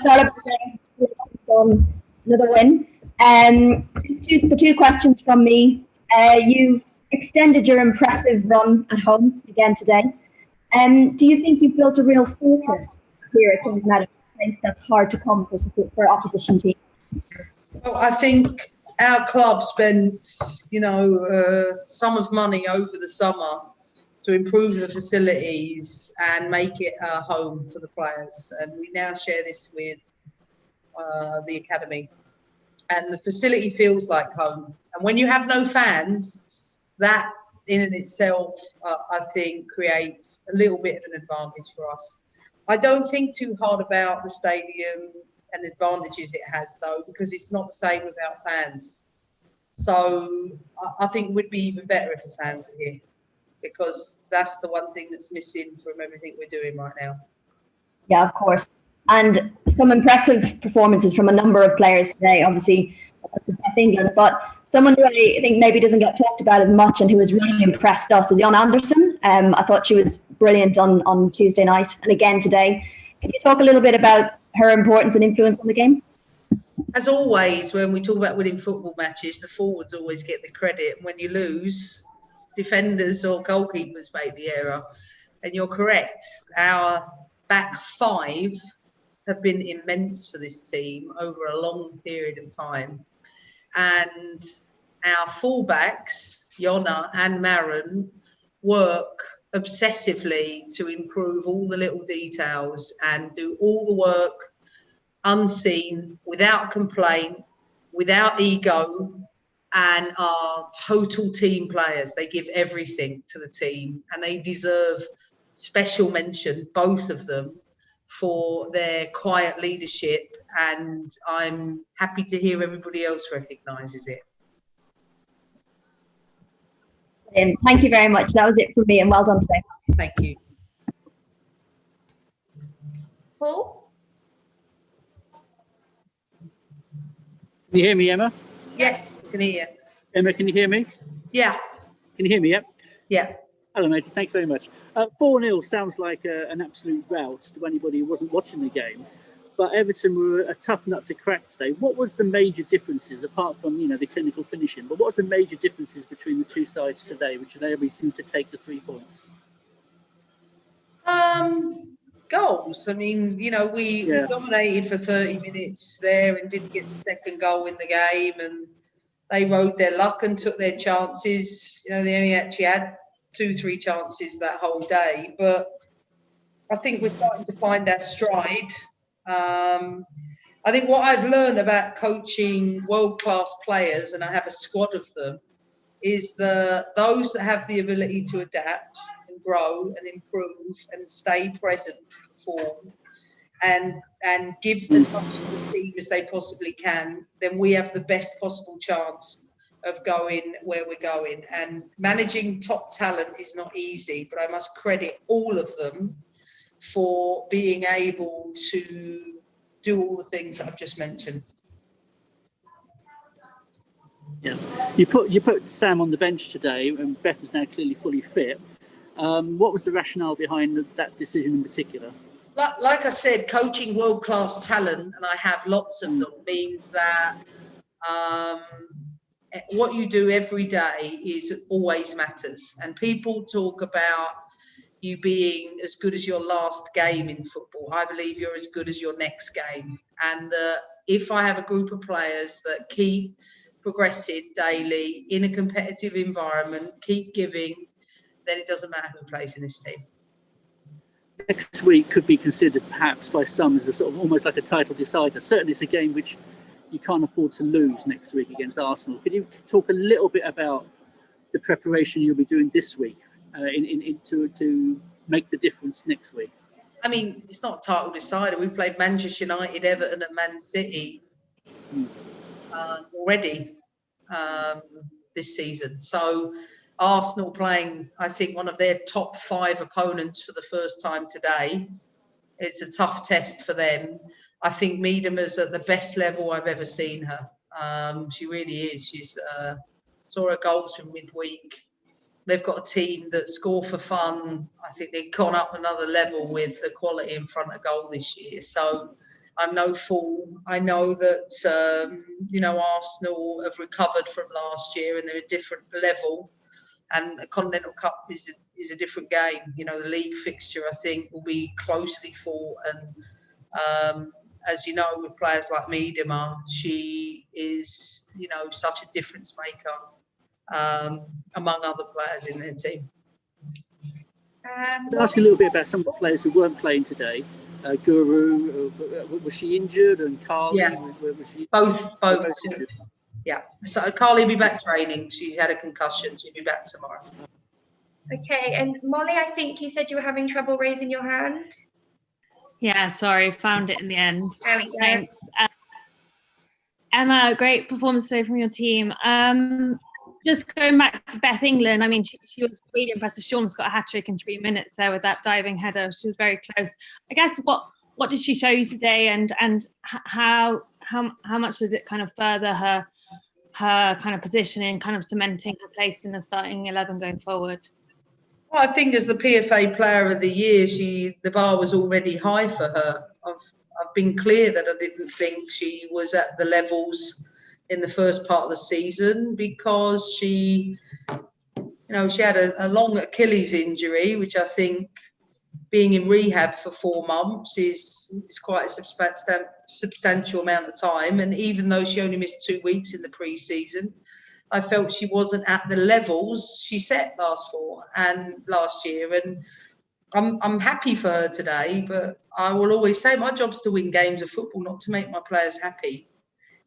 start up on another win. The two questions from me. You've extended your impressive run at home again today. Do you think you've built a real fortress here at Kingsmeadow, a place that's hard to come for opposition teams? Well, I think our club spent, sum of money over the summer to improve the facilities and make it a home for the players. And we now share this with the academy. And the facility feels like home. And when you have no fans, that in and itself, I think, creates a little bit of an advantage for us. I don't think too hard about the stadium and advantages it has, though, because it's not the same without fans. So I think it would be even better if the fans are here, because that's the one thing that's missing from everything we're doing right now. Yeah, of course. And some impressive performances from a number of players today, obviously, England. But someone who I think maybe doesn't get talked about as much and who has really impressed us is Jon Andersen. I thought she was brilliant on Tuesday night and again today. Can you talk a little bit about her importance and influence on the game? As always, when we talk about winning football matches, the forwards always get the credit. When you lose, defenders or goalkeepers make the error. And you're correct. Our back five have been immense for this team over a long period of time. And our fullbacks, Jonna and Maren, work obsessively to improve all the little details and do all the work unseen, without complaint, without ego, and are total team players. They give everything to the team and they deserve special mention, both of them, for their quiet leadership, and I'm happy to hear everybody else recognises it. Thank you very much. That was it from me, and well done today. Thank you. Paul? Can you hear me, Emma? Yes, I can hear you. Emma, can you hear me? Yeah. Can you hear me, Yeah. Hello, mate. Thanks very much. 4-0 sounds like an absolute rout to anybody who wasn't watching the game. But Everton were a tough nut to crack today. What was the major differences, apart from, the clinical finishing, but what was the major differences between the two sides today, which enabled you to take the 3 points? Goals. I mean, we dominated for 30 minutes there and didn't get the second goal in the game, and they rode their luck and took their chances. They only actually had 2-3 chances that whole day, but I think we're starting to find our stride. I think what I've learned about coaching world-class players, and I have a squad of them, is those that have the ability to adapt and grow and improve and stay present to perform and give as much to the team as they possibly can, then we have the best possible chance of going where we're going. And managing top talent is not easy, but I must credit all of them for being able to do all the things that I've just mentioned. Yeah, you put Sam on the bench today, and Beth is now clearly fully fit. What was the rationale behind that decision in particular? Like I said, coaching world-class talent, and I have lots of them, means that what you do every day always matters. And people talk about you being as good as your last game in football. I believe you're as good as your next game. And if I have a group of players that keep progressing daily in a competitive environment, keep giving, then it doesn't matter who plays in this team. Next week could be considered perhaps by some as a sort of almost like a title decider. Certainly it's a game which you can't afford to lose next week against Arsenal. Could you talk a little bit about the preparation you'll be doing this week to make the difference next week? I mean, it's not a title decider. We played Manchester United, Everton and Man City already this season. So Arsenal playing, I think, one of their top 5 opponents for the first time today. It's a tough test for them. I think Miedema's at the best level I've ever seen her. She really is. She's saw her goals from midweek. They've got a team that score for fun. I think they've gone up another level with the quality in front of goal this year. So I'm no fool. I know that, Arsenal have recovered from last year and they're a different level. And the Continental Cup is a different game. The league fixture, I think, will be closely fought. And as you know, with players like Miedema, she is, such a difference maker among other players in their team. I'll ask you a little bit about some of the players who weren't playing today. Guru, was she injured? And Carly, Yeah, was she both. injured? Yeah, so Carly will be back training. She had a concussion. She'll be back tomorrow. Okay, and Molly, I think you said you were having trouble raising your hand. Yeah, sorry, found it in the end. There we go. Thanks. Emma, great performance today from your team. Just going back to Beth England, I mean, she was really impressive. Sean's got a hat-trick in 3 minutes there with that diving header. She was very close. I guess what did she show you today, and how much does it kind of further her kind of position in kind of cementing her place in the starting 11 going forward? Well, I think as the PFA Player of the Year, the bar was already high for her. I've been clear that I didn't think she was at the levels in the first part of the season because she had a long Achilles injury, which I think being in rehab for 4 months is quite a substantial amount of time. And even though she only missed 2 weeks in the pre-season, I felt she wasn't at the levels she set last year. And I'm happy for her today, but I will always say my job's to win games of football, not to make my players happy.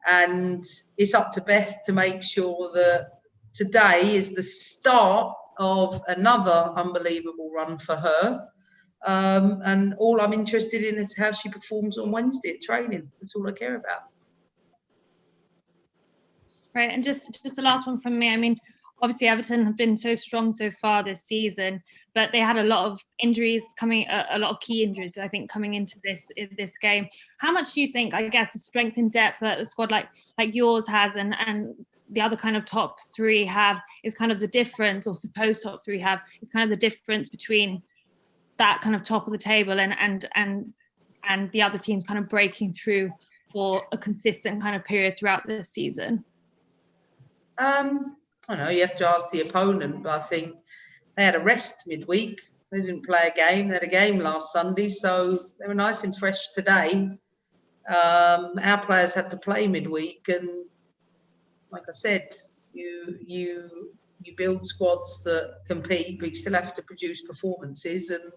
And it's up to Beth to make sure that today is the start of another unbelievable run for her. And all I'm interested in is how she performs on Wednesday at training. That's all I care about. Right, and just the last one from me. I mean, obviously Everton have been so strong so far this season, but they had a lot of injuries a lot of key injuries, I think, coming into this game. How much do you think, I guess, the strength and depth that a squad like yours has and the other kind of top three have is kind of the difference, or supposed top three have, is kind of the difference between that kind of top of the table and the other teams kind of breaking through for a consistent kind of period throughout the season? I don't know, you have to ask the opponent, but I think they had a rest midweek. They didn't play a game. They had a game last Sunday, so they were nice and fresh today. Our players had to play midweek, and like I said, you build squads that compete, but you still have to produce performances. And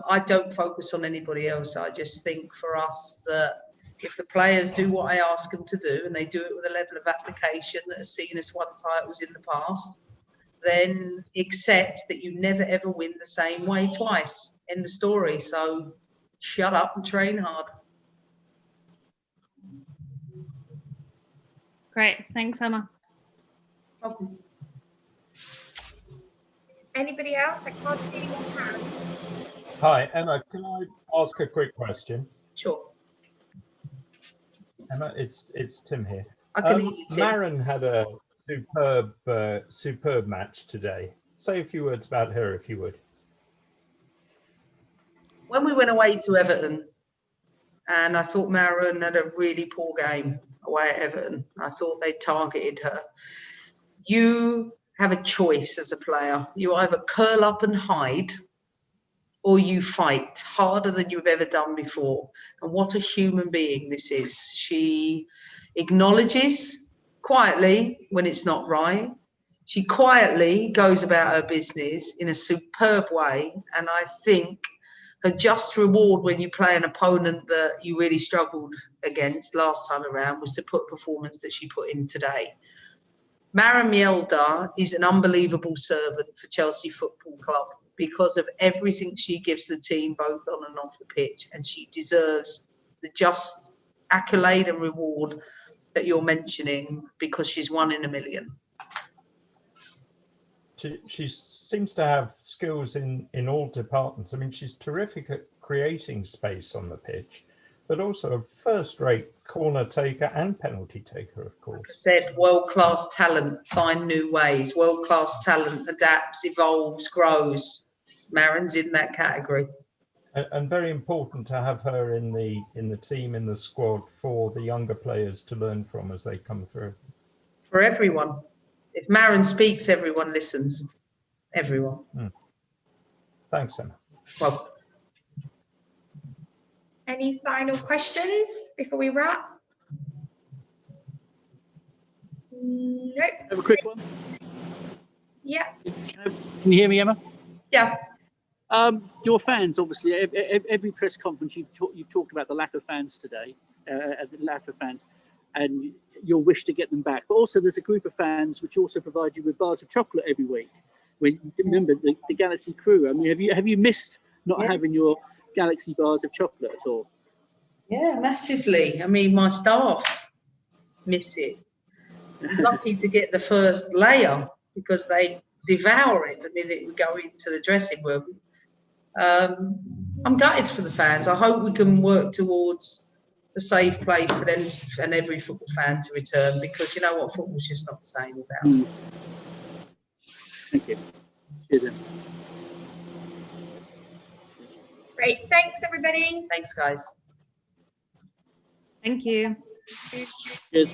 I don't focus on anybody else. I just think for us that if the players do what I ask them to do, and they do it with a level of application that has seen us won titles in the past, then accept that you never ever win the same way twice. End the story. So shut up and train hard. Great, thanks, Emma. Welcome. Anybody else? I can't see anyone's hand. Hi, Emma, can I ask a quick question? Sure. Emma, it's Tim here. I can hear you, Tim. Maren had a superb match today. Say a few words about her, if you would. When we went away to Everton, and I thought Maren had a really poor game away at Everton. I thought they targeted her. You have a choice as a player. You either curl up and hide, or you fight harder than you've ever done before. And what a human being this is. She acknowledges quietly when it's not right. She quietly goes about her business in a superb way. And I think her just reward when you play an opponent that you really struggled against last time around was to put a performance that she put in today. Maren Mjelde is an unbelievable servant for Chelsea Football Club because of everything she gives the team, both on and off the pitch, and she deserves the just accolade and reward that you're mentioning because she's one in a million. She seems to have skills in all departments. I mean, she's terrific at creating space on the pitch, but also a first-rate corner taker and penalty taker, of course. Like I said, world-class talent find new ways. World-class talent adapts, evolves, grows. Maren's in that category. And very important to have her in the team, in the squad, for the younger players to learn from as they come through. For everyone. If Maren speaks, everyone listens. Everyone. Thanks, Emma. Well, Any final questions before we wrap? Nope. Have a quick one. Yeah. Can you hear me, Emma? yeah. Your fans, obviously, every press conference you've talked about the lack of fans today, and your wish to get them back. But also, there's a group of fans which also provide you with bars of chocolate every week. When remember the Galaxy crew. I mean, have you missed not having your Galaxy bars of chocolate at all? Yeah, massively. I mean, my staff miss it. I'm lucky to get the first layer because they devour it the minute we go into the dressing room. I'm gutted for the fans. I hope we can work towards a safe place for them and every football fan to return, because you know what, football's just not the same without it. Thank you. Cheers, Emma. Great. Thanks, everybody. Thanks, guys. Thank you. Cheers.